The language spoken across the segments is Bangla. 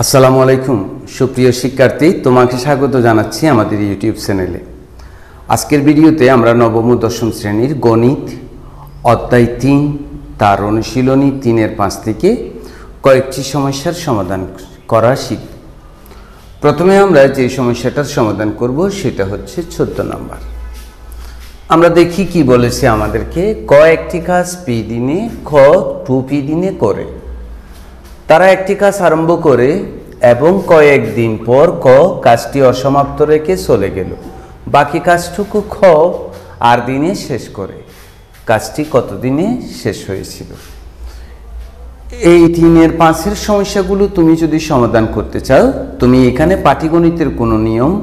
আসসালামু আলাইকুম সুপ্রিয় শিক্ষার্থী, তোমাকে স্বাগত জানাচ্ছি আমাদের ইউটিউব চ্যানেলে। আজকের ভিডিওতে আমরা নবম ও দশম শ্রেণীর গণিত অধ্যায় ৩ তার অনুশীলনী ৩-৫ থেকে কয়েকটি সমস্যার সমাধান করা শিখব। প্রথমে আমরা যে সমস্যাটার সমাধান করব সেটা হচ্ছে ১৪ নম্বর। আমরা দেখি কি বলেছে আমাদেরকে। ক একটি কাজ পি দিনে, খ 2p দিনে করে। তারা একটি কাজ আরম্ভ করে এবং কয়েকদিন পর ক কাজটি অসমাপ্ত রেখে চলে গেল। বাকি কাজটুকু খ আর দিনে শেষ করে। কাজটি কত দিনে শেষ হয়েছিল? এই ৩-৫ সমস্যাগুলো তুমি যদি সমাধান করতে চাও, তুমি এখানে পাটিগণিতের কোনো নিয়ম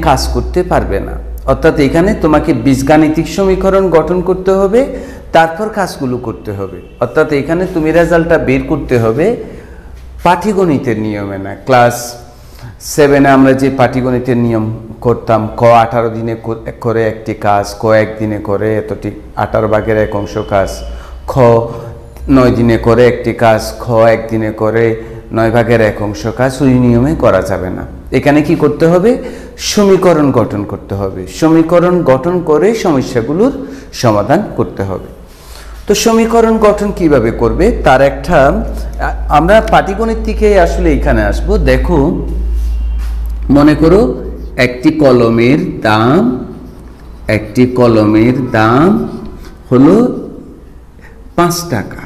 কাজ করতে পারবে না। অর্থাৎ এখানে তোমাকে বীজগাণিতিক সমীকরণ গঠন করতে হবে, তারপর কাজগুলো করতে হবে। অর্থাৎ এখানে তুমি রেজাল্টটা বের করতে হবে পাটিগণিতের নিয়মে না। ক্লাস 7-এ আমরা যে পাটিগণিতের নিয়ম করতাম, ক 18 দিনে করে একটি কাজ, ক 1 দিনে করে এতটি 18 ভাগের 1 অংশ কাজ, খ 9 দিনে করে একটি কাজ, খ 1 দিনে করে 9 ভাগের 1 অংশ কাজ, ওই নিয়মে করা যাবে না। এখানে কি করতে হবে? সমীকরণ গঠন করতে হবে। সমীকরণ গঠন করে সমস্যাগুলোর সমাধান করতে হবে। তো সমীকরণ গঠন কিভাবে করবে তার একটা আমরা পাটিগণিত থেকে আসলে এখানে আসব। দেখো, মনে করো একটি কলমের দাম হলো 5 টাকা।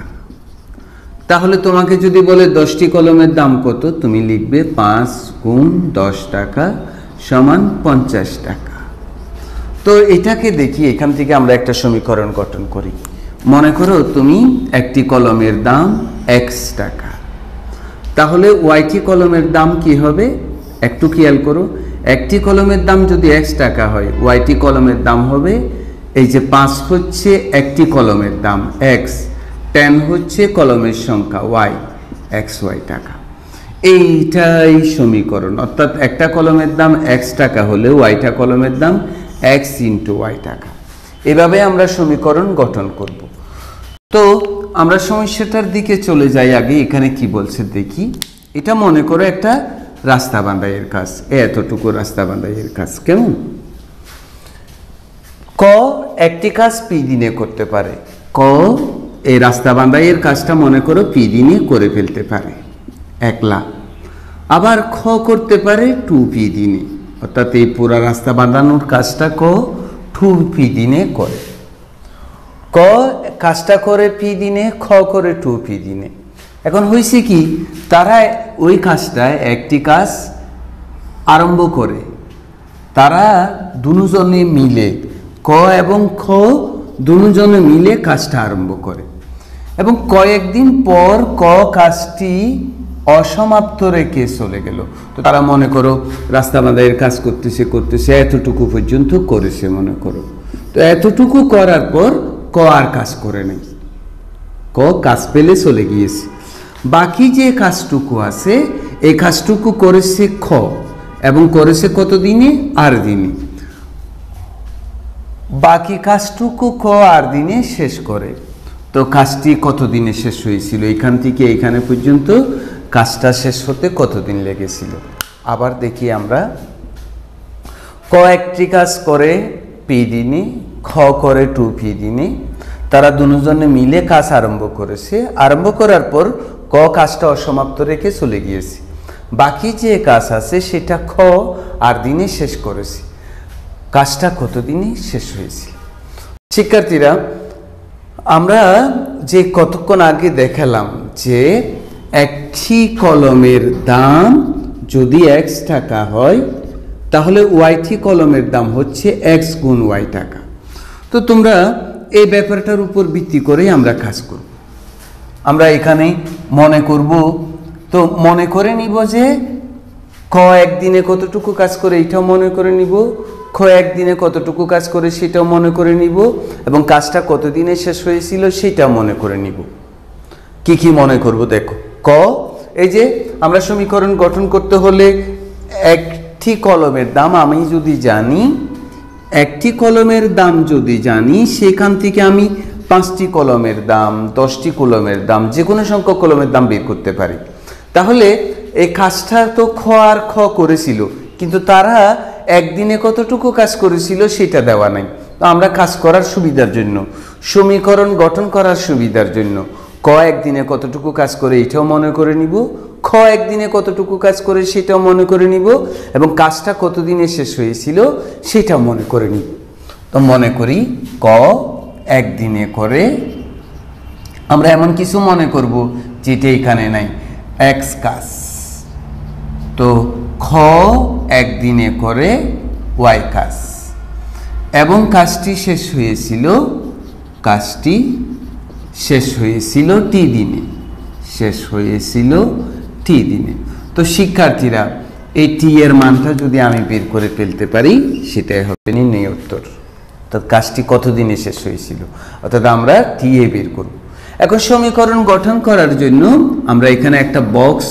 তাহলে তোমাকে যদি বলে 10টি কলমের দাম কত, তুমি লিখবে 5 গুণ 10 টাকা সমান 50 টাকা। তো এটাকে দেখি, এখান থেকে আমরা একটা সমীকরণ গঠন করি। মনে করো তুমি একটি কলমের দাম x টাকা, তাহলে ওয়াইটি কলমের দাম কি হবে একটু খেয়াল করো। একটি কলমের দাম যদি x টাকা হয়, ওয়াইটি কলমের দাম হবে, এই যে 5 হচ্ছে একটি কলমের দাম x, 10 হচ্ছে কলমের সংখ্যা y, xy টাকা। এইটাই সমীকরণ। অর্থাৎ একটা কলমের দাম x টাকা হলে ওয়াইটা কলমের দাম x × y টাকা। এভাবে আমরা সমীকরণ গঠন করব। তো আমরা সমস্যাটার দিকে চলে যাই। আগে এখানে কি বলছে দেখি। এটা মনে করো একটা রাস্তা বাঁধাইয়ের কাজ, এতটুকু রাস্তা বাঁধাইয়ের কাজ। কেমন? ক একটি কাজ পি দিনে করতে পারে। ক এই রাস্তা বাঁধাইয়ের কাজটা মনে করো পি দিনে করে ফেলতে পারে একলা। আবার খ করতে পারে 2p দিনে। অর্থাৎ এই পুরা রাস্তা বাঁধানোর কাজটা ক 2p দিনে করে। ক কাজটা করে পি দিনে, খ করে 2p দিনে। এখন হয়েছে কি, তারা ওই কাজটায় একটি কাজ আরম্ভ করে, তারা দুজনে মিলে, ক এবং খ দুজনে মিলে কাজটা আরম্ভ করে এবং কয়েকদিন পর ক কাজটি অসমাপ্ত রেখে চলে গেল। তো তারা মনে করো রাস্তা বাঁধাইয়ের কাজ করতেছে এতটুকু পর্যন্ত করেছে মনে করো। তো এতটুকু করার পর ক আর কাজ করে নেই, ক কাজ পেলে চলে গিয়েছে। বাকি যে কাজটুকু আছে এই কাজটুকু করেছে খ, এবং করেছে কত দিনে? আর দিনে। বাকি কাজটুকু ক আর দিনে শেষ করে। তো কাজটি কত দিনে শেষ হয়েছিল? এখান থেকে এখানে পর্যন্ত কাজটা শেষ হতে কতদিন লেগেছিল? আবার দেখি আমরা। ক একটি কাজ করে পি দিনে, খ করে 2p দিনে। তারা দুজনে মিলে কাজ আরম্ভ করেছে। আরম্ভ করার পর ক কাজটা অসমাপ্ত রেখে চলে গিয়েছে। বাকি যে কাজ আছে সেটা খ আর দিনে শেষ করেছে। কাজটা কত দিনে শেষ হয়েছিল? শিক্ষার্থীরা, আমরা যে কতক্ষণ আগে দেখালাম যে একটি কলমের দাম যদি x টাকা হয়, তাহলে ওয়াইটি কলমের দাম হচ্ছে x গুণ y টাকা। তো তোমরা এই ব্যাপারটার উপর ভিত্তি করে আমরা কাজ করব। আমরা এখানে মনে করব, তো মনে করে নিব যে ক একদিনে কতটুকু কাজ করে এটাও মনে করে নিব, খ একদিনে কতটুকু কাজ করে সেটাও মনে করে নিব, এবং কাজটা কতদিনে শেষ হয়েছিল সেটাও মনে করে নিব। কি কি মনে করব দেখো। ক এই যে আমরা সমীকরণ গঠন করতে হলে একটি কলমের দাম আমি যদি জানি, একটি কলমের দাম যদি জানি, সেখান থেকে আমি 5টি কলমের দাম, 10টি কলমের দাম, যে কোনো সংখ্যক কলমের দাম বের করতে পারি। তাহলে এই কাজটা তো খ আর খ করেছিল, কিন্তু তারা একদিনে কতটুকু কাজ করেছিল সেটা দেওয়া নাই। তো আমরা কাজ করার সুবিধার জন্য, সমীকরণ গঠন করার সুবিধার জন্য ক একদিনে কতটুকু কাজ করে এটাও মনে করে নিব, খ একদিনে কতটুকু কাজ করে সেটাও মনে করে নিব, এবং কাজটা কতদিনে শেষ হয়েছিল সেটাও মনে করে নিব। তো মনে করি ক একদিনে করে, আমরা এমন কিছু মনে করব যেটা এখানে নাই, এক্স কাজ। তো খ একদিনে করে ওয়াই কাজ, এবং কাজটি শেষ হয়েছিল টি দিনে। তো শিক্ষার্থীরা, এই টি এর মানটা যদি আমি বের করে ফেলতে পারি সেটাই হবে নির্ণয় উত্তর। অর্থাৎ কাজটি কত দিনে শেষ হয়েছিল, অর্থাৎ আমরা টি এ বের করব। এখন সমীকরণ গঠন করার জন্য আমরা এখানে একটা বক্স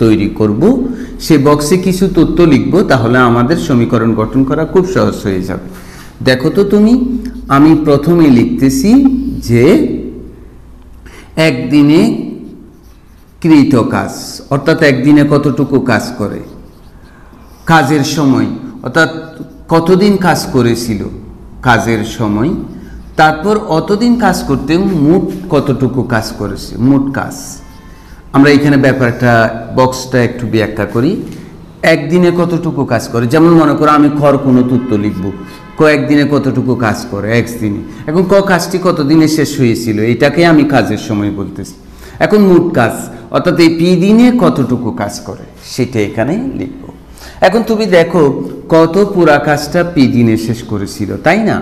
তৈরি করব, সেই বক্সে কিছু তথ্য লিখব, তাহলে আমাদের সমীকরণ গঠন করা খুব সহজ হয়ে যাবে। দেখো তো তুমি, আমি প্রথমে লিখতেছি যে একদিনে কৃত কাজ, অর্থাৎ একদিনে কতটুকু কাজ করে, কাজের সময় অর্থাৎ কতদিন কাজ করেছিল কাজের সময়, তারপর অতদিন কাজ করতে মোট কতটুকু কাজ করেছে, মোট কাজ। আমরা এখানে ব্যাপারটা বক্সটা একটু ব্যাখ্যা করি। একদিনে কতটুকু কাজ করে, যেমন মনে করো আমি খর কোনো তথ্য লিখব, ক একদিনে কতটুকু কাজ করে এক্স দিনে, এখন ক কাজটি কতদিনে শেষ হয়েছিল এটাকে আমি কাজের সময় বলতেছি। এখন মোট কাজ অর্থাৎ এই পি দিনে কতটুকু কাজ করে সেটা এখানে লিখব। এখন তুমি দেখো কত পুরা কাজটা পি দিনে শেষ করেছিল, তাই না?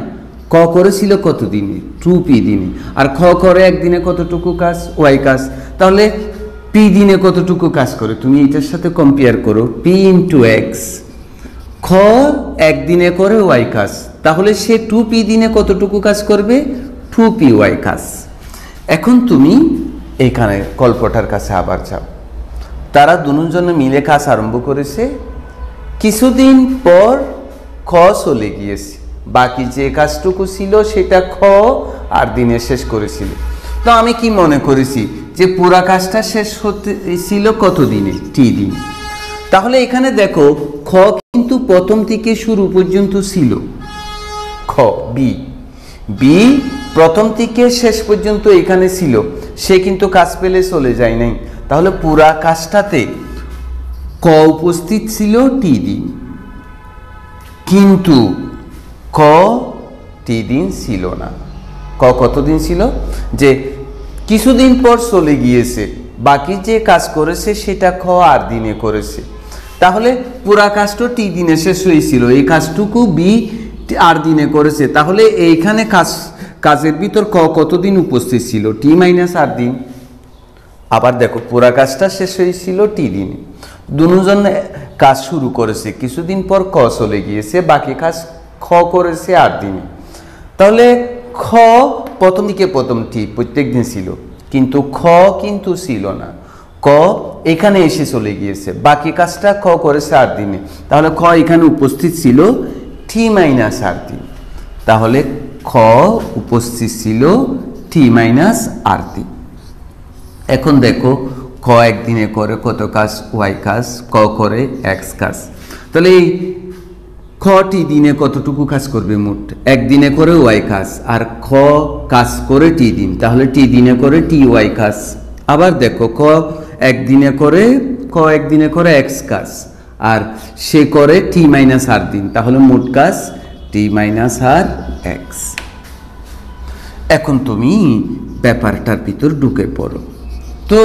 ক করেছিল কত দিনে, 2p দিনে, আর খ করে একদিনে কতটুকু কাজ, ওয়াই কাজ। তাহলে পি দিনে কতটুকু কাজ করে তুমি এটার সাথে কম্পেয়ার করো, পি ইন্টু এক্স। খ একদিনে করে ওয়াই কাজ, তাহলে সে 2p দিনে কতটুকু কাজ করবে, 2p ওয়াই কাজ। এখন তুমি এখানে গল্পটার কাছে আবার যাও, তারা দুজনে মিলে কাজ আরম্ভ করেছে, কিছুদিন পর খ চলে গিয়েছে, বাকি যে কাজটুকু ছিল সেটা খ আর দিনে শেষ করেছিল। তো আমি কি মনে করেছি যে পুরা কাজটা শেষ হতে ছিল কত দিনে, টি দিন। তাহলে এখানে দেখো খ কিন্তু প্রথম থেকে শুরু পর্যন্ত ছিল, খ বি প্রথম থেকে শেষ পর্যন্ত এখানে ছিল, সে কিন্তু কাজ পেলে চলে যায় নাই। তাহলে পুরা কাজটাতে ক উপস্থিত ছিল টি দিন, কিন্তু ক টি দিন ছিল না। ক কতদিন ছিল, যে কিছুদিন পর চলে গিয়েছে, বাকি যে কাজ করেছে সেটা খ আর দিনে করেছে। তাহলে পুরা কাজটা টি দিনে শেষ হয়েছিল, এই কাজটুকু বি আর দিনে করেছে। তাহলে এইখানে কাজের ভিতর ক কতদিন উপস্থিত ছিল, টি মাইনাস আর দিন। আবার দেখো পুরা কাজটা শেষ হয়েছিল টি দিনে, দুজন কাজ শুরু করেছে, কিছুদিন পর ক চলে গিয়েছে, বাকি কাজ খ করেছে আর দিনে। তাহলে খ প্রথম দিকে প্রথম টি প্রত্যেক দিন ছিল, কিন্তু খ কিন্তু ছিল না, ক এখানে এসে চলে গিয়েছে, বাকি কাজটা খ করেছে আর দিনে। তাহলে খ এখানে উপস্থিত ছিল টি মাইনাস আর দিন, তাহলে খ উপস্থিত ছিল টি মাইনাস আর দিন। এখন দেখো খ একদিনে করে কত কাজ, ওয়াই কাজ, ক করে এক্স কাজ। তাহলে এই খ টি দিনে কতটুকু কাজ করবে, মোট একদিনে করে ওয়াই কাজ, আর খ কাজ করে টি দিন, তাহলে টি দিনে করে টি ওয়াই কাজ। আবার দেখো ক একদিনে করে এক্স কাজ, আর সে করে টি মাইনাস আর দিন, তাহলে মোট কাজ টি মাইনাস আর এক্স। এখন তুমি ব্যাপারটার ভিতর ঢুকে পড়ো। তো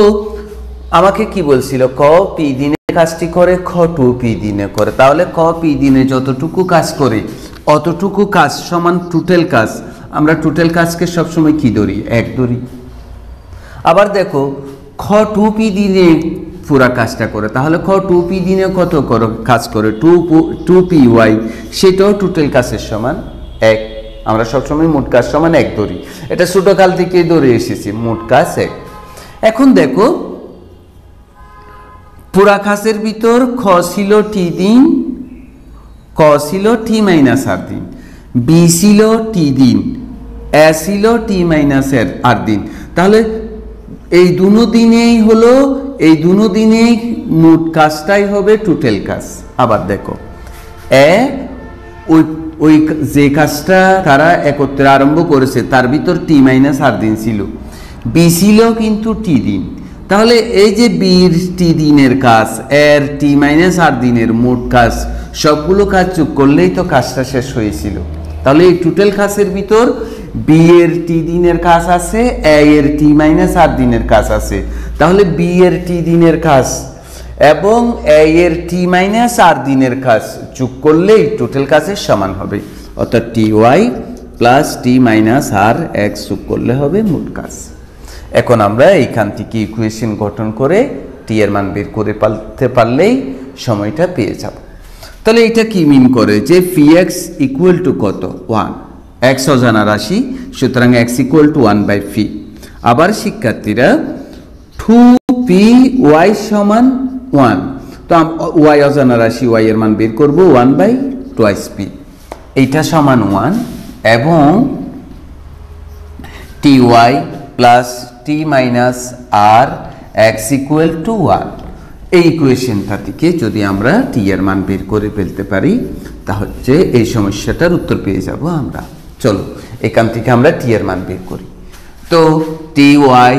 আমাকে কি বলছিল, ক পি দিনে কাজটি করে, খ 2p দিনে করে। তাহলে ক পি দিনে যতটুকু কাজ করে অতটুকু কাজ সমান টোটাল কাজ। আমরা টোটাল কাজকে সবসময় কি ধরি, এক ধরি। আবার দেখো খ 2p দিনে পুরা কাজটা করে, তাহলে খ 2p দিনে কত কাজ করে, 2py, সেটাও টোটাল কাজের সমান এক। আমরা সবসময় মোট কাজ সমান এক ধরি, এটা ছোটকাল থেকে ধরে এসেছি, মোট কাজ এক। এখন দেখো পুরা কাজের ভিতর খ ছিল টি দিন, ক ছিল টি মাইনাস আর দিন, বি ছিল টি দিন, এ ছিল টি মাইনাস আর দিন। তাহলে এই দুনো দিনেই হলো এই দুনো দিনে মোট কাজটাই হবে টোটাল কাজ। আবার দেখো ওই যে কাজটা তারা একত্রে আরম্ভ করেছে তার ভিতর টি মাইনাস আর দিন ছিল, বি ছিল কিন্তু টি দিন। তাহলে এই যে বির টি দিনের কাজ এর টি মাইনাস আর দিনের মোট কাজ সবগুলো কাজ যোগ করলেই তো কাজটা শেষ হয়েছিল। তাহলে এই টোটাল কাজের ভিতর বি এর টি দিনের কাজ আছে, এ এর টি মাইনাস আর দিনের কাজ আছে। তাহলে বি এর টি দিনের কাজ এবং এ এর টি মাইনাস আর দিনের কাজ যোগ করলেই টোটাল কাজের সমান হবে, অর্থাৎ টি y plus t minus r x যোগ করলে হবে মোট কাজ। এখন আমরা এইখান থেকে ইকুয়েশন গঠন করে টি এর মান বের করে পারলেই সময়টা পেয়ে যাব। তাহলে এটা কি মিন করে যে ফি এক্স ইকুয়াল টু কত 1, এক্স অজানা রাশি, সুতরাং এক্স ইকুয়াল টু 1 ফি। আবার শিক্ষার্থীরা 2 ওয়াই সমান 1, তো ওয়াই অজানা রাশি, ওয়াই এর মান বের করবো 1/2 পি, এইটা সমান 1 এবং t y plus t minus r x equal to 1। এই ইকুয়েশনটা থেকে যদি আমরা টি এর মান বের করে ফেলতে পারি তাহলে এই সমস্যাটার উত্তর পেয়ে যাব আমরা। চলো এখান থেকে আমরা টি এর মান বের করি। তো টি ওয়াই,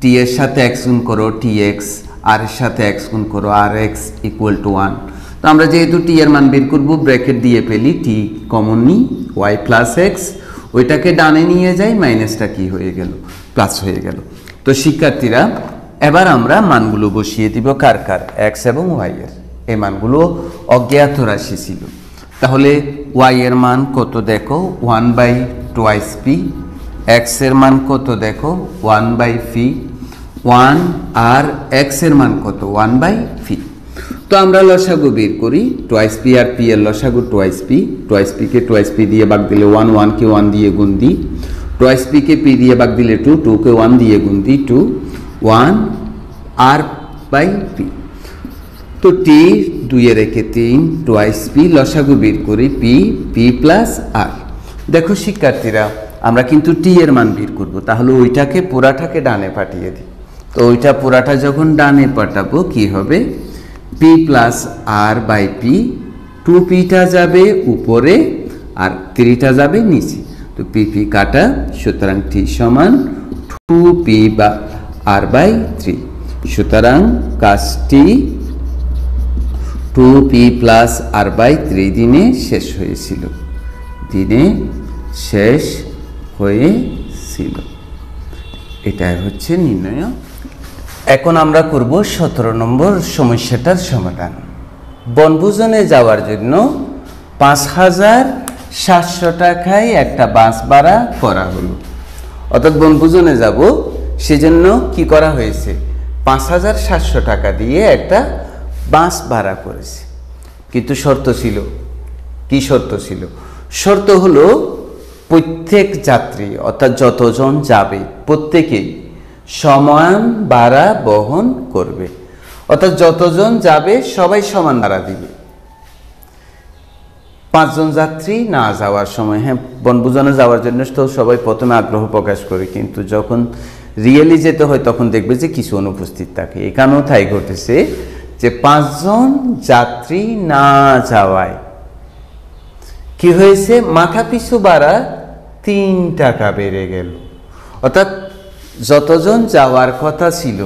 টি এর সাথে এক্স গুণ করো টি এক্স, আর এর সাথে এক্স গুণ করো আর এক্স ইকুয়াল টু 1। তো আমরা যেহেতু টি এর মান বের করবো ব্র্যাকেট দিয়ে ফেলি, টি কমন নিই, ওয়াই প্লাস এক্স, ওইটাকে ডানে নিয়ে যাই, মাইনাসটা কি হয়ে গেল প্লাস হয়ে গেল। তো শিক্ষার্থীরা এবার আমরা মানগুলো বসিয়ে দিব কার কার, এক্স এবং ওয়াই এর। এই মানগুলো অজ্ঞাত রাশি ছিল। তাহলে ওয়াই এর মান কত দেখো 1/2 পি, এক্স এর মান কত দেখো 1/ফি 1, আর এক্স এর মান কত 1/ফি। তো আমরা লসাগু বের করি, 2 পি আর পি এর লসাগু 2 পি, 2 পি কে 2 পি দিয়ে ভাগ দিলে 1, 1 কে 1 দিয়ে গুণ দিই, 2 পি কে পি দিয়ে ভাগ দিলে 2, 2 কে 1 দিয়ে গুণ দিই 2, 1 আর বাই পি। তো টি 2 এর একে 3, 2 পি লসাগু বের করি পি, পি প্লাস আর। দেখো শিক্ষার্থীরা আমরা কিন্তু টি এর মান বের করব, তাহলে ওইটাকে পুরাটাকে ডানে পাঠিয়ে দিই। তো ওইটা পুরাটা যখন ডানে পাঠাবো কি হবে, p plus r by p, 2 পিটা যাবে উপরে আর 3টা যাবে নিচে, তো পি পি কাটা, সুতরাং টি সমান 2 পি বা আর বাই 3। সুতরাং কাজটি 2 পি প্লাস আর বাই 3 দিনে শেষ হয়েছিল, দিনে শেষ হয়েছিল। এটাই হচ্ছে নির্ণয়। এখন আমরা করব 17 নম্বর সমস্যাটার সমাধান। বনভোজনে যাওয়ার জন্য 5700 টাকায় একটা বাস ভাড়া করা হলো, অর্থাৎ বনভোজনে যাব সেজন্য কি করা হয়েছে 5700 টাকা দিয়ে একটা বাস ভাড়া করেছে। কিন্তু শর্ত ছিল, কি শর্ত ছিল? শর্ত হলো প্রত্যেক যাত্রী অর্থাৎ যতজন যাবে প্রত্যেকেই সমান ভাড়া বহন করবে, অর্থাৎ যতজন যাবে সবাই সমান ভাড়া দিবে। 5 জন যাত্রী না যাওয়ার সময়, হ্যাঁ বনভোজনে যাওয়ার জন্য তো সবাই প্রথমে আগ্রহ প্রকাশ করে, কিন্তু যখন রিয়েলি যেতে হয় তখন দেখবে যে কিছু অনুপস্থিত থাকে। এখানেও তাই ঘটেছে যে 5 জন যাত্রী না যাওয়ায় কি হয়েছে, মাথা পিছু ভাড়া 3 টাকা বেড়ে গেল। অর্থাৎ যতজন যাওয়ার কথা ছিল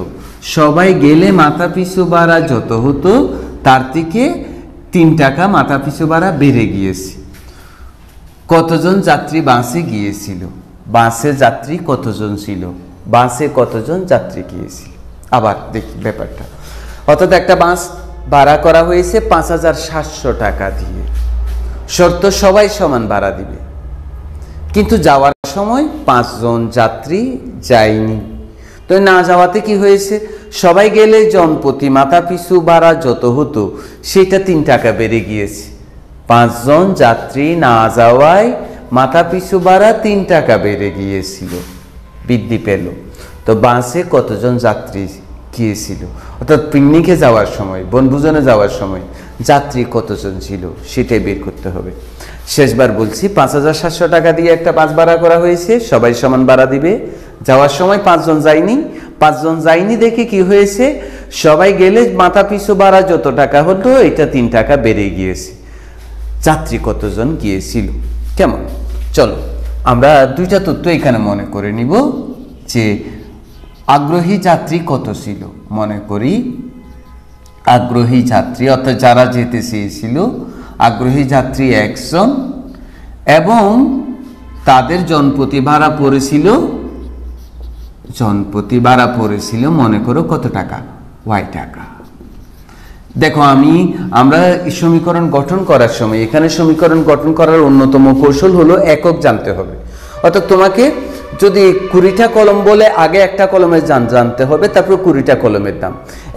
সবাই গেলে মাথা পিছু ভাড়া যত হতো তার থেকে 3 টাকা মাথা পিছু ভাড়া বেড়ে গিয়েছে। কতজন যাত্রী বাসে গিয়েছিল, বাসে যাত্রী কতজন ছিল, বাসে কতজন যাত্রী গিয়েছিল। আবার দেখি ব্যাপারটা, অর্থাৎ একটা বাস ভাড়া করা হয়েছে 5700 টাকা দিয়ে, শর্ত সবাই সমান ভাড়া দিবে, কিন্তু যাওয়ার সময় 5 জন যাত্রী যায়নি। তো না যাওয়াতে কি হয়েছে, সবাই গেলে জনপ্রতি মাথা পিছু ভাড়া যত হতো সেটা 3 টাকা বেড়ে গিয়েছে। 5 জন যাত্রী না যাওয়ায় মাথা পিছু ভাড়া 3 টাকা বেড়ে গিয়েছিল, বৃদ্ধি পেল। তো বাসে কতজন যাত্রী গিয়েছিল, অর্থাৎ পিকনিকে যাওয়ার সময়, বনভোজনে যাওয়ার সময় যাত্রী কতজন ছিল সেটাই বের করতে হবে। শেষবার বলছি, 5700 টাকা দিয়ে একটা বাস ভাড়া করা হয়েছে, সবাই সমান ভাড়া দিবে। যাওয়ার সময় 5 জন যায়নি, 5 জন যায়নি দেখে কি হয়েছে, সবাই গেলে মাথা পিছু ভাড়া যত টাকা হলো এটা 3 টাকা বেড়ে গিয়েছে। যাত্রী কতজন গিয়েছিল? কেমন? চলো আমরা দুইটা তথ্য এখানে মনে করে নিব যে আগ্রহী যাত্রী কত ছিল। মনে করি আগ্রহী যাত্রী অর্থাৎ যারা যেতে চেয়েছিল, আগ্রহী যাত্রী 1 জন এবং তাদের জনপ্রতি ভাড়া পড়েছিল মনে করো কত টাকা? y টাকা। দেখো আমরা সমীকরণ গঠন করার সময় এখানে সমীকরণ গঠন করার অন্যতম কৌশল হলো একক জানতে হবে। অর্থাৎ তোমাকে যদি 20টা কলম বলে আগে একটা কলমের জানতে হবে, তারপর 20টা কলমের দাম।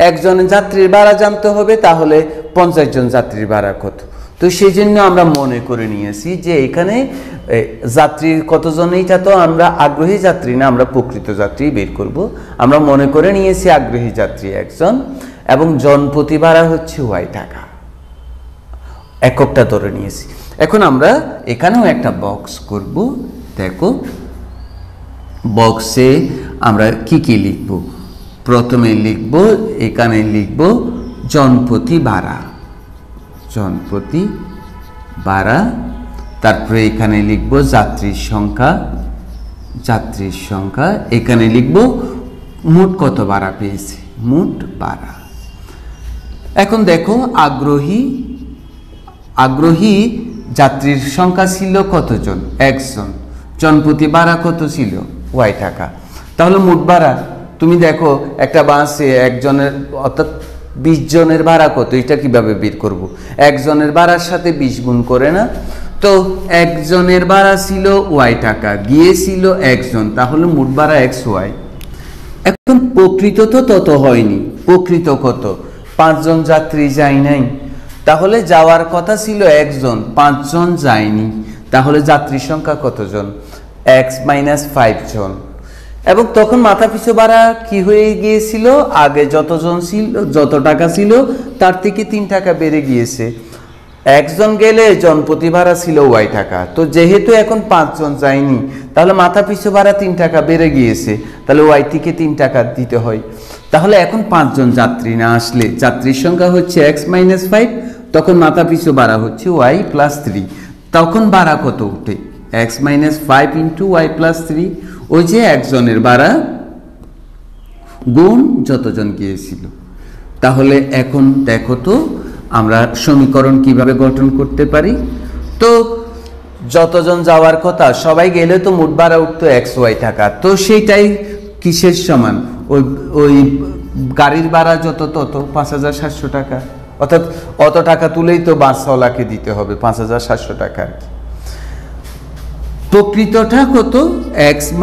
একজন যাত্রীর ভাড়া জানতে হবে, তাহলে 50 জন যাত্রীর ভাড়া কত। তো সেই জন্য আমরা মনে করে নিয়েছি যে এখানে যাত্রী কতজন, এইটা তো আমরা আগ্রহী যাত্রী না, আমরা প্রকৃত যাত্রী বের করব। আমরা মনে করে নিয়েছি আগ্রহী যাত্রী 1 জন এবং জনপ্রতি ভাড়া হচ্ছে y টাকা, এককটা ধরে নিয়েছি। এখন আমরা এখানেও একটা বক্স করব। দেখো বক্সে আমরা কি লিখব? প্রথমে লিখব, এখানে লিখব জনপ্রতি ভাড়া, তারপরে এখানে লিখব যাত্রীর সংখ্যা, এখানে লিখব মোট কত ভাড়া পেয়েছে, মোট ভাড়া। এখন দেখো আগ্রহী যাত্রীর সংখ্যা ছিল কতজন? 1 জন। জনপ্রতি ভাড়া কত ছিল? y টাকা। তাহলে মোট ভাড়া তুমি দেখো একটা বাসে একজনের অর্থাৎ 20 জনের ভাড়া কত, এটা কিভাবে বের করব? 1 জনের ভাড়ার সাথে 20 গুণ করে না, তো 1 জনের ভাড়া ছিল y টাকা, গিয়েছিল 1 জন, তাহলে মোট ভাড়া xy। এখন প্রকৃত তো তত হয়নি, প্রকৃত কত? 5 জন যাত্রী যায় নাই, তাহলে যাওয়ার কথা ছিল 1 জন, 5 জন যায়নি, তাহলে যাত্রীর সংখ্যা কতজন? x - 5 জন। এবং তখন মাথা পিছু ভাড়া কি হয়ে গিয়েছিল? আগে যত টাকা ছিল তার থেকে 3 টাকা বেড়ে গিয়েছে। 1 জন গেলে জনপ্রতি ভাড়া ছিল y টাকা, তো যেহেতু এখন 5 জন যায়নি, তাহলে মাথা পিছু ভাড়া 3 টাকা বেড়ে গিয়েছে, তাহলে y থেকে 3 টাকা দিতে হয়। তাহলে এখন 5 জন যাত্রী না আসলে যাত্রীর সংখ্যা হচ্ছে x - 5, তখন মাথা পিছু ভাড়া হচ্ছে y + 3। তখন ভাড়া কত উঠে? x - 5 × y + 3, ওই যে 1 জনের ভাড়া গুণ যতজন গিয়েছিল। তাহলে এখন দেখো তো আমরা সমীকরণ কিভাবে গঠন করতে পারি। তো যতজন যাওয়ার কথা, সবাই গেলে তো মোট ভাড়া উঠতো xy টাকা, তো সেইটাই কিসের সমান? ওই গাড়ির ভাড়া যত তত 5700 টাকা, অর্থাৎ অত টাকা তুলেই তো বাসওয়ালাকে দিতে হবে 5700 টাকা আর কি। প্রকৃতটা কত? x -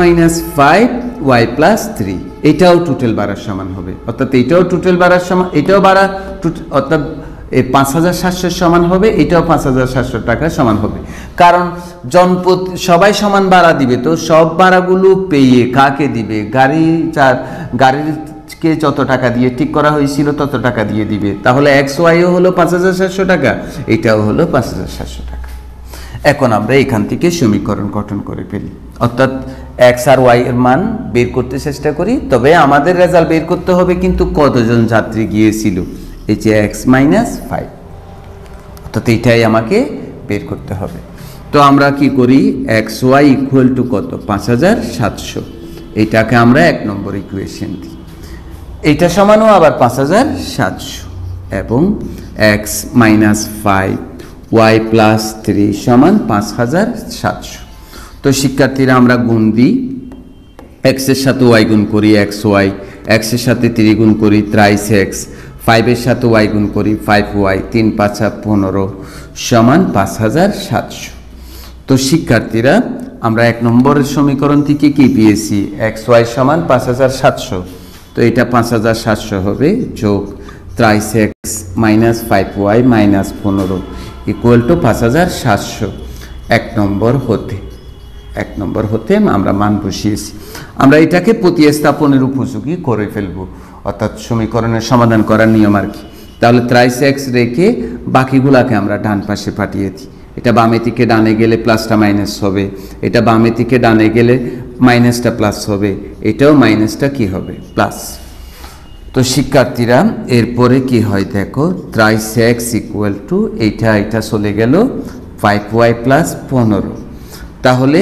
5 y + 3, এটাও টোটাল ভাড়ার সমান হবে, অর্থাৎ এটাও টোটাল ভাড়ার সমান, এটাও ভাড়া অর্থাৎ 5700 সমান হবে, এটাও 5700 টাকা সমান হবে। কারণ সবাই সমান ভাড়া দিবে, তো সব ভাড়াগুলো পেয়ে কাকে দিবে? গাড়িকে যত টাকা দিয়ে ঠিক করা হয়েছিল তত টাকা দিয়ে দিবে। তাহলে xyও হলো 5700 টাকা, এটাও হলো 5700 টাকা। এখন আমরা এখান থেকে সমীকরণ গঠন করে ফেলি, অর্থাৎ x আর y এর মান বের করতে চেষ্টা করি। তবে আমাদের রেজাল্ট বের করতে হবে কিন্তু কতজন যাত্রী গিয়েছিল, এই যে x - 5, অর্থাৎ এইটাই আমাকে বের করতে হবে। তো আমরা কি করি? xy = কত? 5700, এইটাকে আমরা 1 নম্বর ইকুয়েশন দিই। এইটা সমানও আবার 5700 এবং x - 5 y + 3 সমান 5700। তো শিক্ষার্থীরা আমরা গুণ দিই, x এর সাথে y গুণ করি xy, x এর সাথে 3 গুণ করি 3x, 5 এর সাথে y গুণ করি 5y, 3 × 5 = 15 সমান 5700। তো শিক্ষার্থীরা আমরা 1 নম্বরের সমীকরণ থেকে কি পেয়েছি? xy সমান 5700, তো এটা 5700 হবে যোগ 3x - 5y - 15 = 5700। 1 নম্বর হতে আমরা মান বসিয়েছি। আমরা এটাকে প্রতিস্থাপনের উপযোগী করে ফেলব, অর্থাৎ সমীকরণের সমাধান করার নিয়ম আর কি। তাহলে 3x রেখে বাকিগুলাকে আমরা ডান পাশে পাঠিয়ে দিই। এটা বামে থেকে ডানে গেলে প্লাসটা মাইনাস হবে, এটা বামে থেকে ডানে গেলে মাইনাসটা প্লাস হবে, এটাও মাইনাসটা কি হবে প্লাস। তো শিক্ষার্থীরা এরপরে কি হয় দেখো, ত্রাইস এক্স ইকুয়াল টু এটা চলে গেল 5y প্লাস 15। তাহলে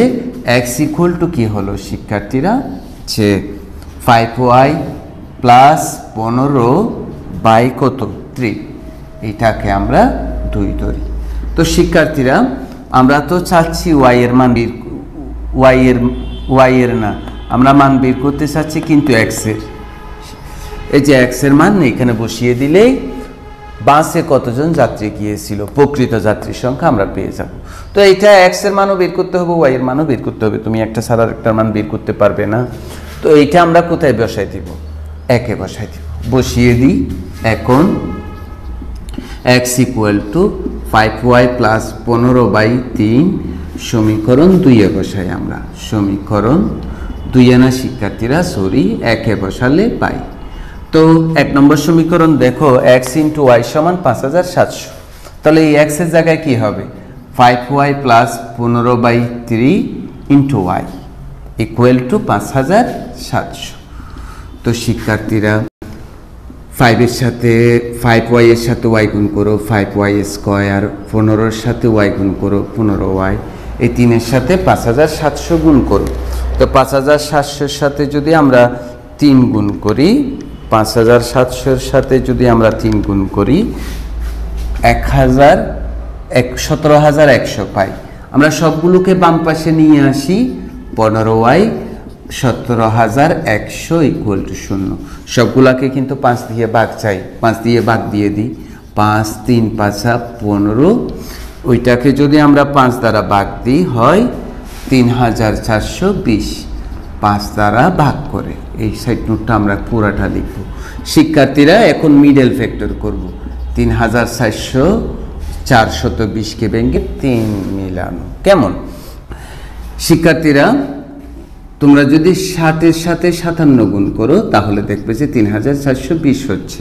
এক্স ইকুয়াল টু কি হলো শিক্ষার্থীরা, যে 5y প্লাস 15 বাই কত 3, এটাকে আমরা 2 ধরি। তো শিক্ষার্থীরা আমরা তো চাচ্ছি y এর মান y এর না, আমরা মান বের করতে চাচ্ছি কিন্তু x এর। এই যে x এর মান এখানে বসিয়ে দিলেই বাসে কতজন যাত্রী গিয়েছিল প্রকৃত যাত্রীর সংখ্যা আমরা পেয়ে যাব। তো এইটা x এর মানও বের করতে হবে, y এর মানও বের করতে হবে, তুমি একটা ছাড়া একটা মান বের করতে পারবে না। তো এইটা আমরা কোথায় বসাই দিব, একে বসাই দিব, বসিয়ে দিই। এখন x equal to 5y plus 15/3 সমীকরণ 2-এ বসাই আমরা, সমীকরণ 2-এ না শিক্ষার্থীরা সরি, একে বসালে পাই। তো 1 নম্বর সমীকরণ দেখো x ইন্টু y সমান 5700। তাহলে এই x এর জায়গায় কি হবে 5y plus 15/3 into y equal to 5700। তো শিক্ষার্থীরা 5 এর সাথে 5y এর সাথে y গুণ করো 5y স্কয়ার, 15 এর সাথে y গুণ করো 15y, এই 3 এর সাথে 5700 গুণ করো। তো 5700 এর সাথে যদি আমরা 3 গুণ করি, 5700 এর সাথে যদি আমরা 3 গুণ করি 17,100 পাই। আমরা সবগুলোকে বাম পাশে নিয়ে আসি, 15y 17,100 ইকুয়াল টু 0। সবগুলাকে কিন্তু 5 দিয়ে ভাগ চাই, 5 দিয়ে ভাগ দিয়ে দিই, 5 3 5 15, ওইটাকে যদি আমরা 5 দ্বারা ভাগ দিই হয় 3,420, 5 দ্বারা ভাগ করে। এই সাইড নোটটা আমরা পুরাটা লিখব শিক্ষার্থীরা। এখন মিডল ফ্যাক্টর করব, 3,400 420কে ভেঙে 3 মিলানো কেমন শিক্ষার্থীরা। তোমরা যদি 60 এর সাথে 57 গুণ করো তাহলে দেখবে যে 3,420 হচ্ছে।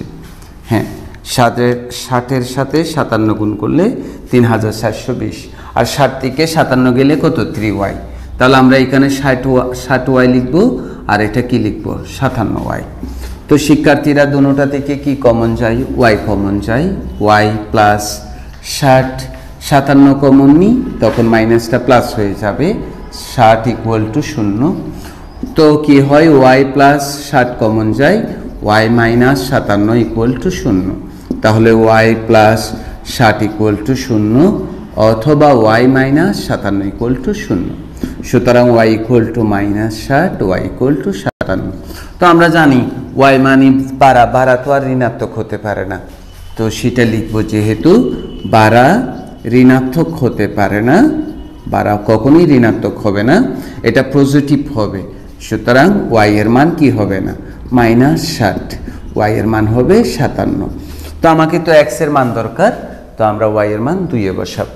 হ্যাঁ, 60 এর সাথে 57 গুণ করলে 3,420, আর 60 থেকে 57 গেলে কত 3y। তাহলে আমরা এখানে 60y লিখব, আর এটা কি লিখব 57y। তো শিক্ষার্থীরা দুটোটা থেকে কি কমন যায়, y কমন যায়, y প্লাস 60 57 কমন নিই, তখন মাইনাসটা প্লাস হয়ে যাবে, 60 ইকুয়াল টু 0। তো কি হয় y প্লাস 60 কমন যায়, y মাইনাস 57 ইকুয়াল টু 0। তাহলে y প্লাস 60 ইকুয়াল টু 0 অথবা y মাইনাস 57 ইকুয়াল টু 0। সুতরাং y equal to minus 60, y equal to 57। তো আমরা জানি y মানে বাড়া তো আর ঋণাত্মক হতে পারে না, তো সেটা লিখবো, যেহেতু বাড়া ঋণাত্মক হতে পারে না, বাড়া কখনোই ঋণাত্মক হবে না, এটা পজিটিভ হবে। সুতরাং y এর মান কি হবে না মাইনাস 60, y এর মান হবে 57। তো আমাকে তো x এর মান দরকার, তো আমরা y এর মান 2-এ বসাব।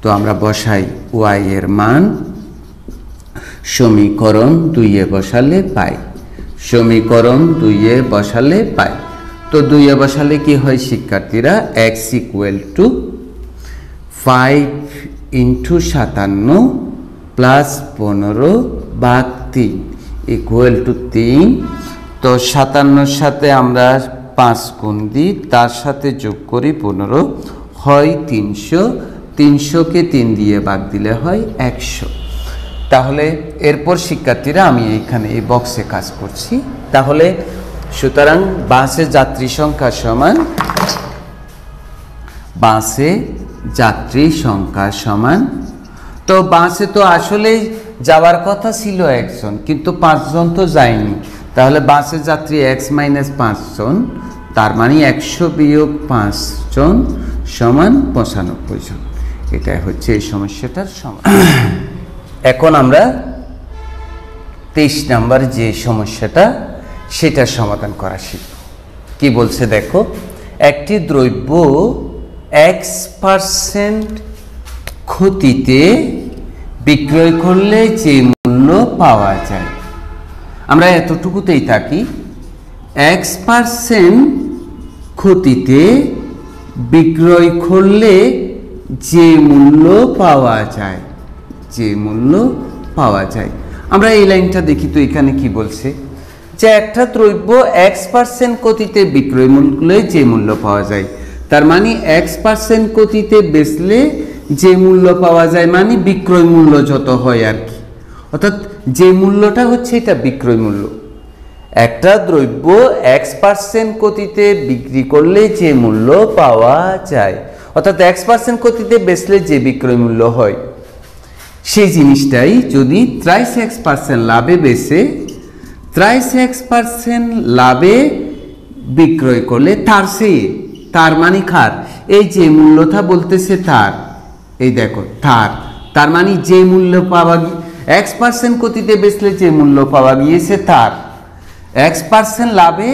তো আমরা বসাই y এর মান সমীকরণ 2-এ বসালে পাই, সমীকরণ 2-এ বসালে পাই। তো 2-এ বসালে কি হয় শিক্ষার্থীরা, x equal to 5 into 57 plus 15/3 equal to 3। তো 57-র সাথে আমরা 5 গুণ দিই, তার সাথে যোগ করি 15, হয় 300, 300কে 3 দিয়ে ভাগ দিলে হয় 100। তাহলে এরপর শিক্ষার্থীরা আমি এইখানে এই বক্সে কাজ করছি। তাহলে সুতরাং বাসে যাত্রী সংখ্যা সমান, বাসে যাত্রী সংখ্যা সমান, তো বাসে তো আসলেই যাওয়ার কথা ছিল 1 জন, কিন্তু 5 জন তো যায়নি। তাহলে বাসে যাত্রী x মাইনাস 5 জন, তার মানে 100 বিয়োগ 5 জন সমান 95 জন। এটাই হচ্ছে এই সমস্যাটার সমাধান। এখন আমরা 23 নাম্বার যে সমস্যাটা সেটার সমাধান করা শিখব। কি বলছে দেখো, একটি দ্রব্য x% ক্ষতিতে বিক্রয় করলে যে মূল্য পাওয়া যায়, আমরা এতটুকুতেই থাকি, x% ক্ষতিতে বিক্রয় করলে যে মূল্য পাওয়া যায়, যে মূল্য পাওয়া যায়। আমরা এই লাইনটা দেখি তো এখানে কি বলছে, যে একটা দ্রব্য x% গতিতে বিক্রয় মূল্যে যে মূল্য পাওয়া যায়, তার মানে x% গতিতে বেচলে যে মূল্য পাওয়া যায় মানে বিক্রয় মূল্য যত হয় আর কি, অর্থাৎ যে মূল্যটা হচ্ছে এটা বিক্রয় মূল্য। একটা দ্রব্য x% গতিতে বিক্রি করলে যে মূল্য পাওয়া যায়, অর্থাৎ x% গতিতে বেচলে যে বিক্রয় মূল্য হয়, সেই জিনিসটাই যদি 30x% লাভে বেচে 30x% লাভে বিক্রয় করলে তার সেই, তার মানে খার, এই যে মূল্যটা বলতেছে তার, এই দেখো তার মানে যে মূল্য পাওয়া x% গতিতে বেচলে যে মূল্য পাওয়া গিয়েছে তার x% লাভে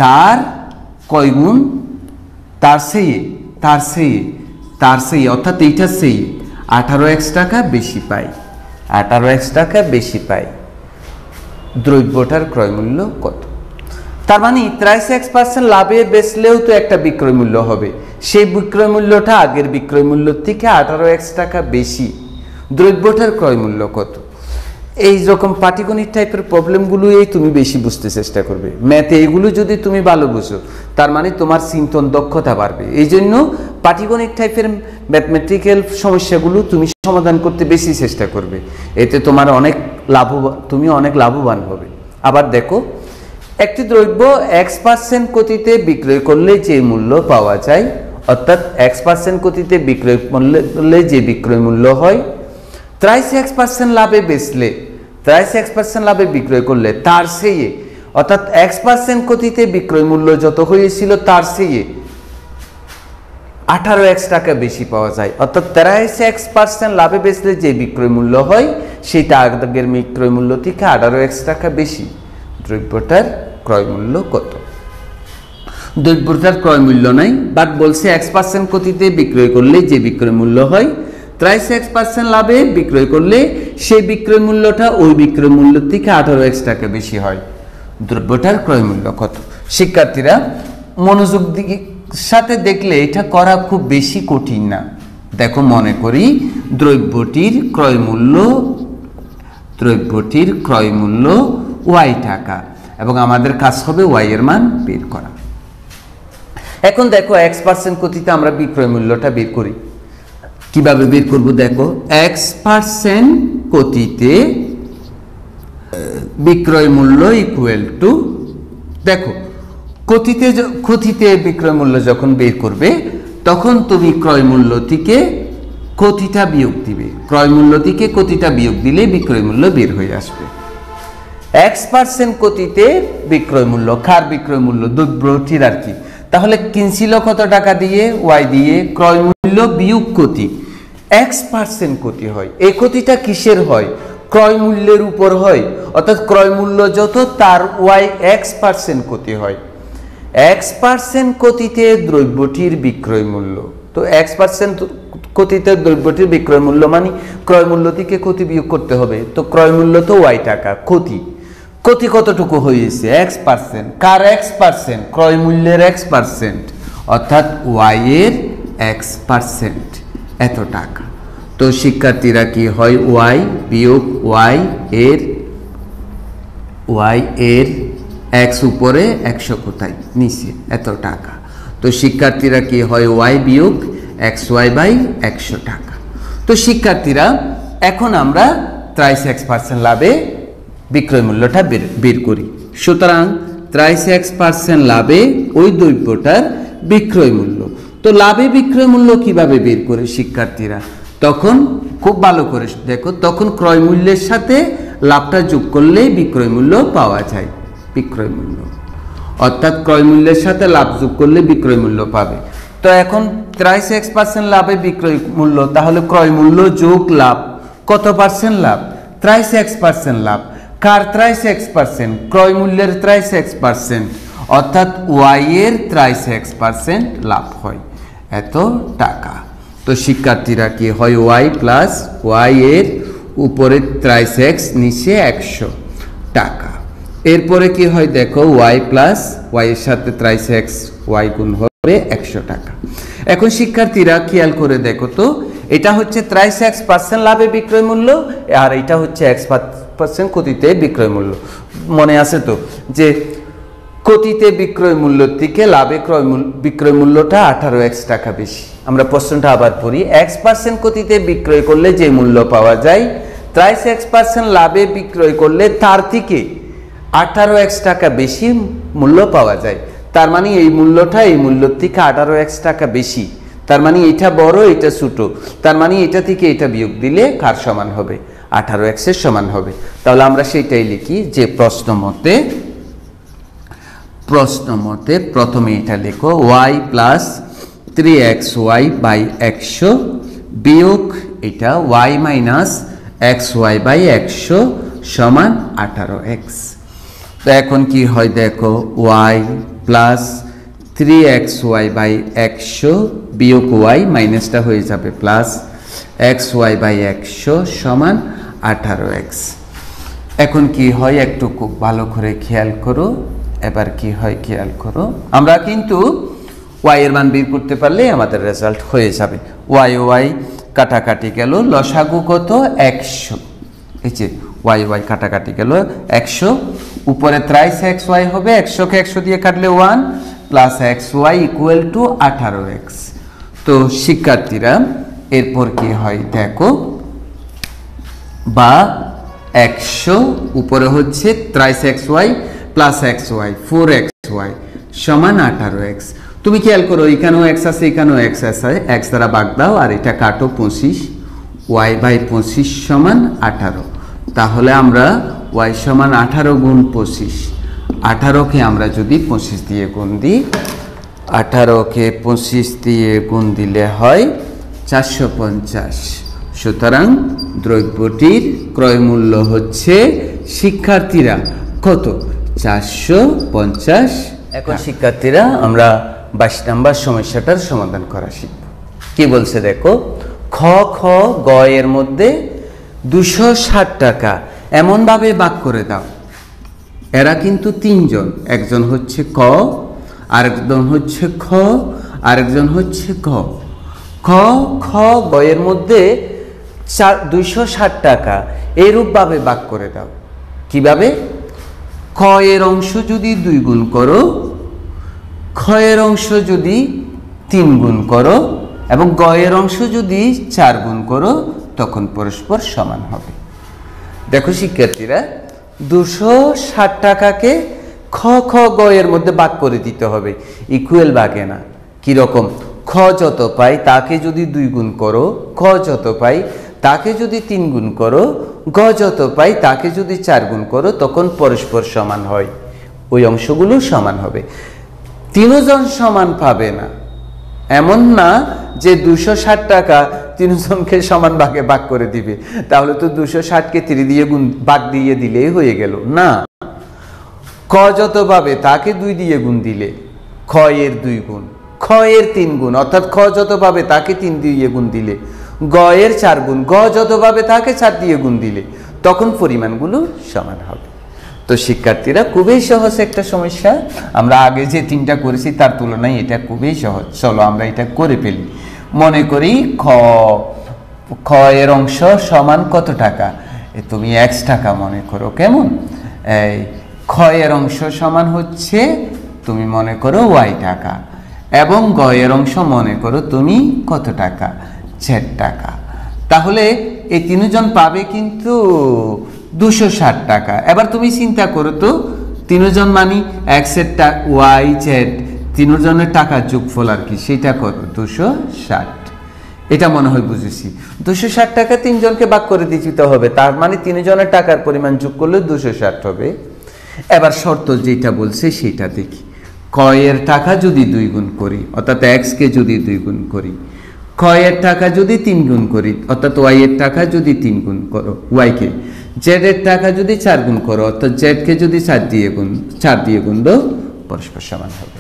তার কয় গুণ, তার সেই অর্থাৎ এইটা সেই 18x টাকা বেশি পাই, 18x টাকা বেশি পাই। দ্রব্যটার ক্রয় মূল্য কত? তার মানে 30x% লাভে বেচলেও তো একটা বিক্রয় মূল্য হবে, সেই বিক্রয় মূল্যটা আগের বিক্রয় মূল্য থেকে 18x টাকা বেশি। দ্রব্যটার ক্রয় মূল্য কত? এই রকম পাটিগণিত টাইপের প্রবলেমগুলোই তুমি বেশি বুঝতে চেষ্টা করবে। ম্যাথে এগুলো যদি তুমি ভালো বুঝো তার মানে তোমার চিন্তন দক্ষতা বাড়বে। এই জন্য পাটিগণিত টাইপের ম্যাথমেটিক্যাল সমস্যাগুলো তুমি সমাধান করতে বেশি চেষ্টা করবে, এতে তোমার অনেক লাভবান, তুমি অনেক লাভবান হবে। আবার দেখো, একটি দ্রব্য x% গতিতে বিক্রয় করলে যে মূল্য পাওয়া যায়, অর্থাৎ x% গতিতে বিক্রয় করলে যে বিক্রয় মূল্য হয়, 30x% লাভে বেচলে 30x% লাভে বিক্রয় করলে তার সেই, অর্থাৎ x% গতিতে বিক্রয় মূল্য যত হয়েছিল তার সেই 18x টাকা বেশি পাওয়া যায়, অর্থাৎ 30x% লাভে বেচলে যে বিক্রয় মূল্য হয় সেটা আগের বিক্রয় মূল্য থেকে 18x টাকা বেশি। দ্রব্যটার ক্রয় মূল্য কত? দ্রব্যটার ক্রয় মূল্য নাই, বাট বলছে x% গতিতে বিক্রয় করলে যে বিক্রয় মূল্য হয়, 30x% লাভে বিক্রয় করলে সেই বিক্রয় মূল্যটা ওই বিক্রয় মূল্য থেকে 18x টাকা বেশি হয়। দ্রব্যটার ক্রয় মূল্য কত? শিক্ষার্থীরা মনোযোগ দিকে সাথে দেখলে এটা করা খুব বেশি কঠিন না। দেখো, মনে করি দ্রব্যটির ক্রয় মূল্য y টাকা এবং আমাদের কাজ হবে y এর মান বের করা। এখন দেখো, x% গতিতে আমরা বিক্রয় মূল্যটা বের করি। কিভাবে বের করব? দেখো, x% গতিতে বিক্রয় মূল্য ইকুয়াল টু, দেখো গতিতে বিক্রয় মূল্য যখন বের করবে তখন তুমি ক্রয় মূল্য থেকে গতিটা বিয়োগ দিবে, ক্রয় মূল্য থেকে গতিটা বিয়োগ দিলে বিক্রয় মূল্য বের হয়ে আসবে। x% গতিতে বিক্রয় মূল্য, কার বিক্রয় মূল্য? দ্রব্যটির আর কি। তাহলে কিনছিল কত টাকা দিয়ে? y দিয়ে। ক্রয় মূল্য বিয়োগ গতি, x% গতি হয়। এই গতিটা কিসের হয়? ক্রয় মূল্যের উপর হয়, অর্থাৎ ক্রয় মূল্য যত তার y x% গতি হয়। x% গতিতে দ্রব্যটির বিক্রয় মূল্য, তো x% গতিতে দ্রব্যটির বিক্রয় মূল্য মানে ক্রয় মূল্য থেকে গতি বিয়োগ করতে হবে, তো ক্রয় মূল্য তো y টাকা, গতি কতটুকু হয়েছে? x%। কার x%? ক্রয় মূল্যের x%, অর্থাৎ y এর x%, এত টাকা। তো শিক্ষার্থীরা কি হয়? y বিয়োগ y এর x উপরে 100 কোথায়? নিচে, এত টাকা। তো শিক্ষার্থীরা কি হয়? y বিয়োগ xy/100 টাকা। তো শিক্ষার্থীরা এখন আমরা 30x% লাভে বিক্রয় মূল্যটা বের করি। সুতরাং 30x% লাভে ওই দ্রব্যটার বিক্রয় মূল্য। তো লাভে বিক্রয় মূল্য কিভাবে বের করে শিক্ষার্থীরা? তখন খুব ভালো করে দেখো, তখন ক্রয় মূল্যের সাথে লাভটা যোগ করলে বিক্রয় মূল্য পাওয়া যায়। বিক্রয় মূল্য অর্থাৎ ক্রয় মূল্যের সাথে লাভ যোগ করলে বিক্রয় মূল্য পাবে। তো এখন 30x% লাভে বিক্রয় মূল্য, তাহলে ক্রয় মূল্য যোগ লাভ কত পার্সেন্ট লাভ? 30x% লাভ। কার 30x%? ক্রয় মূল্যের 30x%, অর্থাৎ y এর 30x% লাভ হয়, এত টাকা। তো শিক্ষার্থীরা কি হয়? y প্লাস y এর উপরে 30x, নিচে 100 টাকা। এরপরে কি হয় দেখো, ওয়াই প্লাস ওয়াই এর সাথে ত্রাইস এক্স ওয়াই গুণ হবে 100 টাকা। এখন শিক্ষার্থীরা খেয়াল করে দেখো তো, এটা হচ্ছে ত্রাইস এক্স পার্সেন্ট লাভে বিক্রয় মূল্য, আর এটা হচ্ছে এক্স পার্সেন্ট ক্ষতিতে বিক্রয় মূল্য। মনে আছে তো যে ক্ষতিতে বিক্রয় মূল্যের থেকে লাভে বিক্রয় মূল্যটা 18x টাকা বেশি। আমরা প্রশ্নটা আবার পড়ি, x% ক্ষতিতে বিক্রয় করলে যে মূল্য পাওয়া যায়, ত্রাইস x% লাভে বিক্রয় করলে তার থেকে 18x টাকা বেশি মূল্য পাওয়া যায়। তার মানে এই মূল্যটা এই মূল্যের থেকে 18x টাকা বেশি। তার মানে এটা বড়, এটা ছোট। তার মানে এটা থেকে এটা বিয়োগ দিলে কার সমান হবে? 18x এর সমান হবে। তাহলে আমরা সেটাই লিখি যে প্রশ্ন মতে প্রথমে এটা লেখো, y প্লাস 3xy বাই 100 বিয়োগ এটা y মাইনাস xy বাই 100 সমান 18x। তো এখন কি হয় দেখো, y প্লাস 3xy বাই 100 বিয়োগ y মাইনাসটা হয়ে যাবে প্লাস xy বাই 100 সমান 18x। এখন কি হয় একটু খুব ভালো করে খেয়াল করো। এবার কি হয় খেয়াল করো, আমরা কিন্তু y এর মান বের করতে পারলে আমাদের রেজাল্ট হয়ে যাবে। y কাটাকাটি গেল, লসাগু কত? 100। এই যে y কাটাকাটি গেল 100, উপরে ত্রাইস xy হবে, 100 কে 100 দিয়ে কাটলে 1 plus xy equal to 18x। তো শিক্ষার্থীরা এরপর কি হয় দেখো, বা 100 উপরে হচ্ছে thrice xy plus xy 4xy সমান 18x। তুমি খেয়াল করো, এখানেও x আছে, এখানেও x আছে, x দ্বারা ভাগ দাও আর এটা কাটো 25, y বাই 25 সমান 18। তাহলে আমরা y সমান 18 গুণ 25, 18কে আমরা যদি 25 দিয়ে গুণ দিই, 18কে 25 দিয়ে গুণ দিলে হয় 450। সুতরাং দ্রব্যটির ক্রয় মূল্য হচ্ছে শিক্ষার্থীরা কত? 450। এখন শিক্ষার্থীরা আমরা 22 নম্বর সমস্যাটার সমাধান করা শিখব। কি বলছে দেখো, খ গ এর মধ্যে 260 টাকা এমনভাবে ভাগ করে দাও। এরা কিন্তু তিনজন, একজন হচ্ছে ক, আরেকজন হচ্ছে খ, আরেকজন হচ্ছে গ। খ গ এর মধ্যে 260 টাকা এইরূপভাবে ভাগ করে দাও। কিভাবে? খ এর অংশ যদি 2 গুণ করো, খ এর অংশ যদি 3 গুণ করো এবং গ এর অংশ যদি 4 গুণ করো, তখন পরস্পর সমান হবে। দেখো শিক্ষার্থীরা, 260 টাকাকে খ গ এর মধ্যে ভাগ করে দিতে হবে, ইকুয়াল ভাগে না। কিরকম? খ যত পাই তাকে যদি 2 গুণ করো, খ যত পাই তাকে যদি 3 গুণ করো, গ যত পাই তাকে যদি 4 গুণ করো, তখন পরস্পর সমান হয়, ওই অংশগুলো সমান হবে। তিনজন সমান পাবে না, এমন না যে 260 টাকা তিনজনকে সমান ভাগে ভাগ করে দিবে, তাহলে তো 260কে 3 দিয়ে ভাগ দিয়ে দিলেই হয়ে গেল না। ক যত পাবে তাকে 2 দিয়ে গুণ দিলে খ এর 2 গুণ, খ এর 3 গুণ, অর্থাৎ খ যত পাবে তাকে 3 দিয়ে গুণ দিলে গ এর 4 গুণ, গ যত পাবে তাকে 4 দিয়ে গুণ দিলে তখন পরিমাণগুলো সমান হবে। তো শিক্ষার্থীরা খুবই সহজ একটা সমস্যা, আমরা আগে যে 3টা করেছি তার তুলনায় এটা খুবই সহজ। চলো আমরা এটা করে ফেলি। মনে করি খ এর অংশ সমান কত টাকা? তুমি x টাকা মনে করো, কেমন? এই খ এর অংশ সমান হচ্ছে তুমি মনে করো y টাকা, এবং গ এর অংশ মনে করো তুমি কত টাকা? z টাকা। তাহলে এই তিনজন পাবে কিন্তু 260 টাকা। এবার তুমি চিন্তা করো তো, তিনজন মানে x এর y z তিনজনের টাকার যোগফল আর কি, সেটা করো 260। এটা মনে হয় বুঝেছি। 260 টাকা তিনজনকে ভাগ করে দিতে হবে, তার মানে তিনজনের টাকার পরিমাণ যোগ করলে 260 হবে। এবার শর্ত যেটা বলছে সেটা দেখি। ক এর টাকা যদি 2 গুণ করি, অর্থাৎ x কে যদি 2 গুণ করি, খ এর টাকা যদি 3 গুণ করি, অর্থাৎ y এর টাকা যদি 3 গুণ করো y কে, z এর টাকা যদি 4 গুণ করো, অর্থাৎ z কে যদি 4 দিয়ে গুণ দাও, পরস্পর সমান হবে।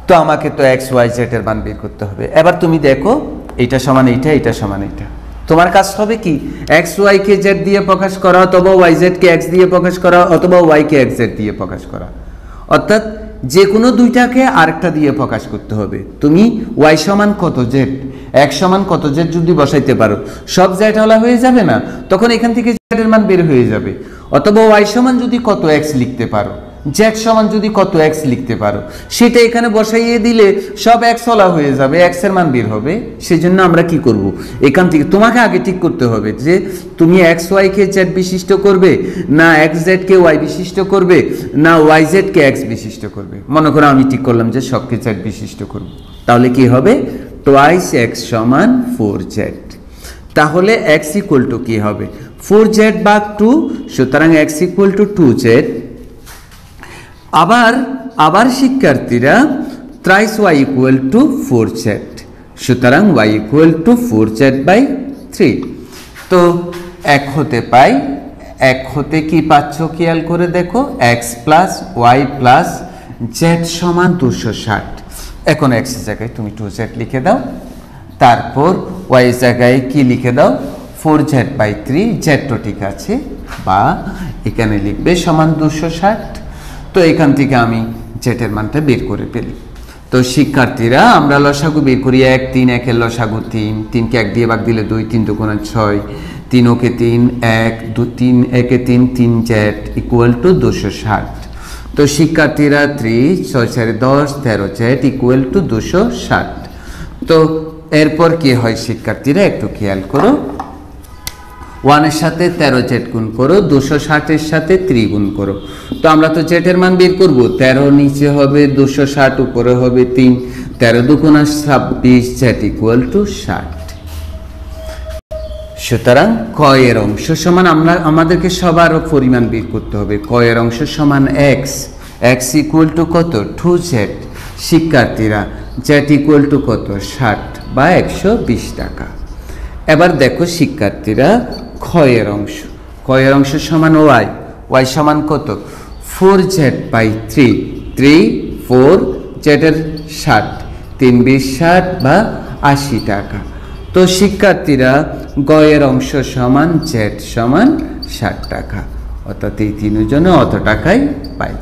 তো আমাকে তো x y z এর মান বের করতে হবে। এবার তুমি দেখো, এটা সমান এইটা, এটা সমান এইটা, তোমার কাজ হবে কি এক্স ওয়াই কে জেড দিয়ে প্রকাশ করা অথবা ওয়াই জেড কে এক্স দিয়ে প্রকাশ করা অথবা ওয়াই কে এক্স জেড দিয়ে প্রকাশ করা, অর্থাৎ যে কোনো দুইটাকে আরেকটা দিয়ে প্রকাশ করতে হবে। তুমি ওয়াই সমান কত জেড, এক্স সমান কত জেড যদি বসাইতে পারো, সব জেড হলা হয়ে যাবে না, তখন এখান থেকে জেড এর মান বের হয়ে যাবে। অথবা ওয়াই সমান যদি কত এক্স লিখতে পারো, জেড সমান যদি কত এক্স লিখতে পারো, সেটা এখানে বসাইয়ে দিলে সব এক্স হলা হয়ে যাবে, এক্স এর মান বের হবে। সেজন্য আমরা কি করব, এখান থেকে তোমাকে আগে ঠিক করতে হবে যে তুমি এক্স ওয়াই কে জেড বিশিষ্ট করবে, না এক্স জেড কে ওয়াই বিশিষ্ট করবে, না ওয়াই জেড কে এক্স বিশিষ্ট করবে। মনে করো আমি ঠিক করলাম যে সবকে জেড বিশিষ্ট করব, তাহলে কি হবে টোয়াইস এক্স সমান 4z। তাহলে এক্স ইকুয়াল টু কি হবে 4z ভাগ 2, সুতরাং এক্স ইকুয়াল টু 2z। আবার শিক্ষার্থীরা thrice Y equal to 4z, সুতরাং Y equal to 4z by 3। তো এক হতে পাই, এক হতে কি পাচ্ছ খেয়াল করে দেখো, x plus y plus z সমান 260। এখন এক্স জায়গায় তুমি 2z লিখে দাও, তারপর ওয়াই জায়গায় কি লিখে দাও 4z বাই 3, জেড তো ঠিক আছে, বা এখানে লিখবে সমান 260। তো এখান থেকে আমি জেটের মানটা বের করে ফেলি। তো শিক্ষার্থীরা আমরা লসাগু বের করি, 1 3, 1 এর লসাগু 3, 3 কে 1 দিয়ে ভাগ দিলে 2, 3 2 গুণ 6, 3 ওকে 3, 1 2 3 1 এ 3, 3 জেড ইকুয়াল টু 260। তো শিক্ষার্থীরা 3 6 4 10 13 জেড ইকুয়াল টু 260। তো এরপর কি হয় শিক্ষার্থীরা একটু খেয়াল করো, 1 এর সাথে 13 জেড গুণ করো, 260 এর সাথে 3 গুণ করো। তো আমরা তো জেড এর মান বের করব, 13 নিচে হবে 260, উপরে হবে 3, 13 2 গুণ 26 জেড ইকুয়াল টু 60। সুতরাং ক এর অংশ সমান আমাদেরকে সবার পরিমাণ বের করতে হবে। ক এর অংশ সমান এক্স, এক্স ইকুয়াল টু কত 2z। শিক্ষার্থীরা জেড ইকুয়াল টু কত 60 বা 120 টাকা। এবার দেখো শিক্ষার্থীরা খ এর অংশ, ক এর অংশ সমান ওয়াই, ওয়াই সমান কত 4z বাই 3, 3 4 জেডের 60, 3 20 60 বা 80 টাকা। তো শিক্ষার্থীরা গ এর অংশ সমান জেড সমান 60 টাকা, অর্থাৎ এই তিনজনে অত টাকাই পাই।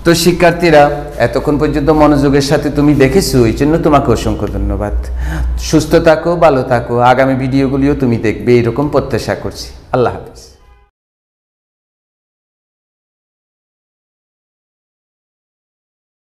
তো শিক্ষার্থীরা এতক্ষণ পর্যন্ত মনোযোগের সাথে তুমি দেখেছো, এই জন্য তোমাকে অসংখ্য ধন্যবাদ। সুস্থ থাকো, ভালো থাকো, আগামী ভিডিওগুলিও তুমি দেখবে এরকম প্রত্যাশা করছি। আল্লাহ হাফেজ।